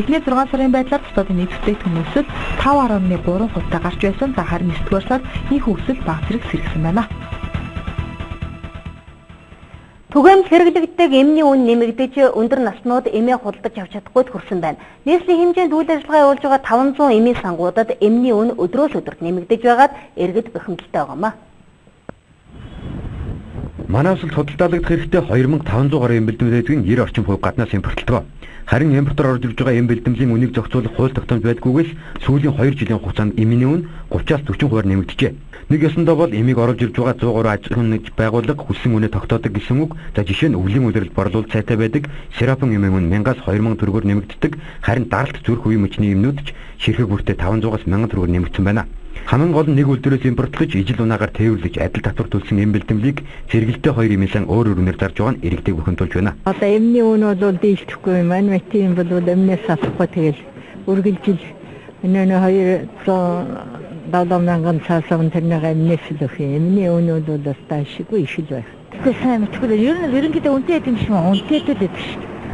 Эхний 6 сарын байдлаар бусдын нийцдэг хүмүүсэд 5.3% гарч байсан. За харин 9-р сард их өсөлт баг зэрэг сэргсэн байна. Түгээмж хэрэглэгддэг эмний үн нэмэгдэж өндөр наснууд эмээ худалдаж авч чадахгүйд хүрсэн байна. Нийслэлийн хэмжээнд үйл ажиллагаа явуулж байгаа 500 эмийн сангуудад эмний үн өдрөөс өдөрт нэмэгдэж байгаад иргэд бухимдалтай байгаамаа. Манай улсад худалдаалагдах хэрэгтэй 2500 гаруй эм бэлдэмлэдгийн 90 орчим хувь гаднаас импортлдог. Харин импортоор орж ирж байгаа эм бэлдэмлийн үнийг зохицуулах хууль тогтоомж байдгүйгээс сүүлийн 2 жилийн хугацаанд эмийн үн 30-аас 40% нэмэгдэжээ. Нэг ёсондоо бол эмийг оруулж ирж байгаа 103 аж ахуйн нэгж байгууллага хүссэн үнэ тогтоодог гэсэн үг. За жишээ нь өвлийн удирдал борлуулалт сайтай байдаг Серапон эмийн үн 1000-аас 2000 төгрөгөөр нэмэгддэг. Харин даралт зүрх үе мөчний эмнүүд ч ширхэг бүртээ 500-аас 1000 төгрөгөөр нэмэгдсэн байна. Хамгийн гол нь нэг үйлдвэрээс импортлож ижил унаагаар тээвэрлэж адил татвар төлсөн эм бэлдэмлийг зэрэгэлдээ 2 эмийн сан өөр өөрөөр зарж байгаа нь иргэдэг бухимдуулж байна. Одоо эмний үн бол дийлдэхгүй юм байна. Мэтийн бол эмнээс авахгүй тэгэл үргэлжил энэ 270,000 цаасан тэрнийг эмнээс л өгөх юм. Эмний үн бол таашгүй их л байх. Тэгвэл сайн мэдгүй. Ерөнхийдөө үнэтэй гэдэг юм шиг үнэтэй л байдаг шүү.